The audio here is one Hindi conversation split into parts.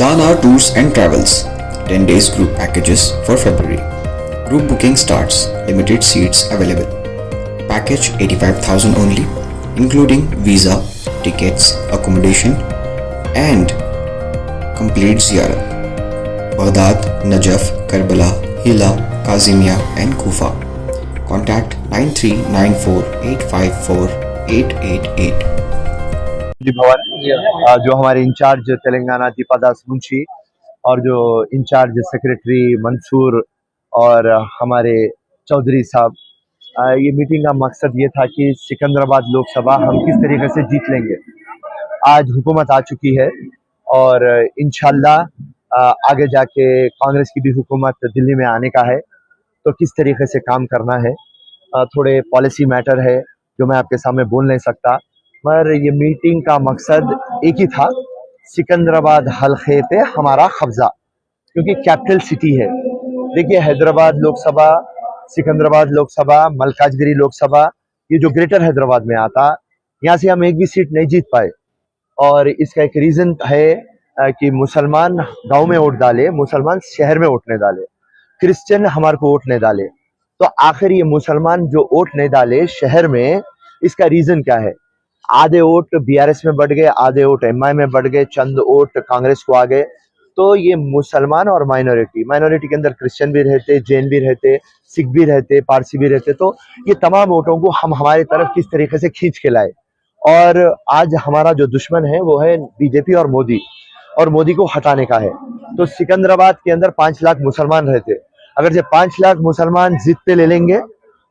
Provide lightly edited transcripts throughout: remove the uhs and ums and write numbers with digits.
Dana Tours and Travels 10 days group packages for February. Group booking starts, limited seats available. Package 85,000 only, including visa, tickets, accommodation, and complete ziyarat. Baghdad, Najaf, Karbala, Hila, Kazimia, and Kufa. Contact 9394854888. भवन जो हमारे इंचार्ज तेलंगाना दीपादास मुंशी और जो इंचार्ज सेक्रेटरी मंसूर और हमारे चौधरी साहब, ये मीटिंग का मकसद ये था कि सिकंदराबाद लोकसभा हम किस तरीके से जीत लेंगे। आज हुकूमत आ चुकी है और इंशाल्लाह आगे जाके कांग्रेस की भी हुकूमत दिल्ली में आने का है, तो किस तरीके से काम करना है थोड़े पॉलिसी मैटर है जो मैं आपके सामने बोल नहीं सकता, मगर ये मीटिंग का मकसद एक ही था, सिकंदराबाद हल्के पे हमारा कब्जा, क्योंकि कैपिटल सिटी है। देखिए हैदराबाद लोकसभा, सिकंदराबाद लोकसभा, मलकाजगिरी लोकसभा, ये जो ग्रेटर हैदराबाद में आता, यहाँ से हम एक भी सीट नहीं जीत पाए। और इसका एक रीजन है कि मुसलमान गांव में वोट डाले, मुसलमान शहर में वोट नहीं डाले, क्रिश्चियन हमारे को वोट नहीं डाले। तो आखिर ये मुसलमान जो वोट नहीं डाले शहर में, इसका रीजन क्या है? आधे वोट बीआरएस में बढ़ गए, आधे वोट एमआई में बढ़ गए, चंद वोट कांग्रेस को आ गए। तो ये मुसलमान और माइनॉरिटी के अंदर क्रिश्चियन भी रहते, जैन भी रहते, सिख भी रहते, पारसी भी रहते, तो ये तमाम वोटों को हम हमारी तरफ किस तरीके से खींच के लाए। और आज हमारा जो दुश्मन है वो है बीजेपी और मोदी को हटाने का है। तो सिकंदराबाद के अंदर 5 लाख मुसलमान रहते, अगर से 5 लाख मुसलमान जिद पे ले लेंगे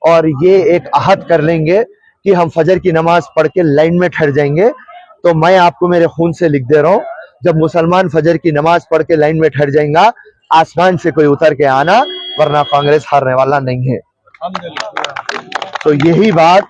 और ये एक अहद कर लेंगे कि हम फजर की नमाज पढ़ के लाइन में ठहर जाएंगे, तो मैं आपको मेरे खून से लिख दे रहा हूँ, जब मुसलमान फजर की नमाज पढ़ के लाइन में ठहर जाएगा, आसमान से कोई उतर के आना, वरना कांग्रेस हारने वाला नहीं है। तो यही बात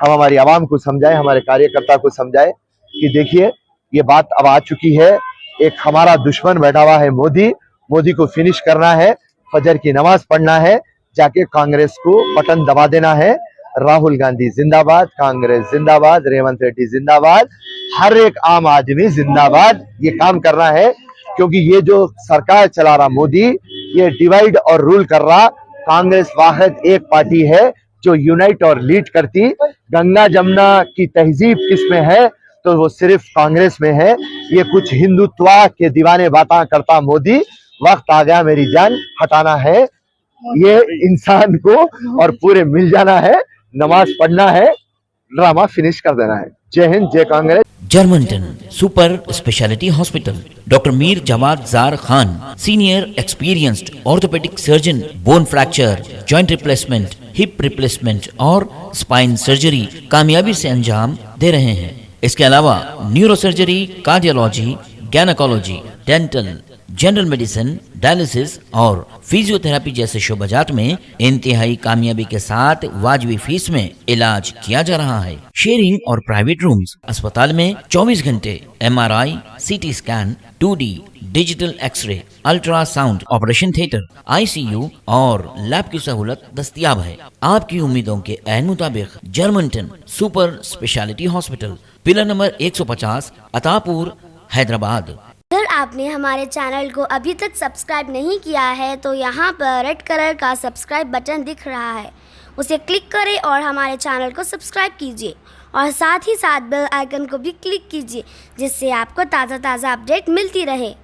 हम हमारी आवाम को समझाए, हमारे कार्यकर्ता को समझाए कि देखिए ये बात अब आ चुकी है, एक हमारा दुश्मन बैठा हुआ है मोदी को फिनिश करना है, फजर की नमाज पढ़ना है, जाके कांग्रेस को बटन दबा देना है। राहुल गांधी जिंदाबाद, कांग्रेस जिंदाबाद, रेवंत रेड्डी जिंदाबाद, हर एक आम आदमी जिंदाबाद। ये काम करना है क्योंकि ये जो सरकार चला रहा मोदी, ये डिवाइड और रूल कर रहा। कांग्रेस वाहिद एक पार्टी है जो यूनाइट और लीड करती। गंगा जमुना की तहजीब किसमें है? तो वो सिर्फ कांग्रेस में है। ये कुछ हिंदुत्व के दीवाने बातें करता मोदी, वक्त आ गया मेरी जान हटाना है ये इंसान को और पूरे मिल जाना है, नमाज पढ़ना है, ड्रामा फिनिश कर देना है। Jai Hind, Jai Congress. Germanton super speciality hospital, doctor Mir Jawad Jar Khan, senior experienced orthopaedic surgeon, bone fracture, joint replacement, hip replacement और स्पाइन सर्जरी कामयाबी से अंजाम दे रहे हैं। इसके अलावा neuro surgery, cardiology, gynaecology, dental, general medicine, dialysis और फिजियोथेरेपी जैसे शोबाजात में इंतहाई कामयाबी के साथ वाजबी फीस में इलाज किया जा रहा है। शेयरिंग और प्राइवेट रूम्स, अस्पताल में 24 घंटे MRI, CT scan, 2D digital X-ray, ultrasound, operation theatre, ICU और लैब की सहूलत दस्तयाब है। आपकी उम्मीदों के ऐन मुताबिक Germanton super speciality hospital, pillar number 150, Attapur, Hyderabad. अगर आपने हमारे चैनल को अभी तक सब्सक्राइब नहीं किया है तो यहाँ पर रेड कलर का सब्सक्राइब बटन दिख रहा है, उसे क्लिक करें और हमारे चैनल को सब्सक्राइब कीजिए और साथ ही साथ बेल आइकन को भी क्लिक कीजिए, जिससे आपको ताज़ा अपडेट मिलती रहे।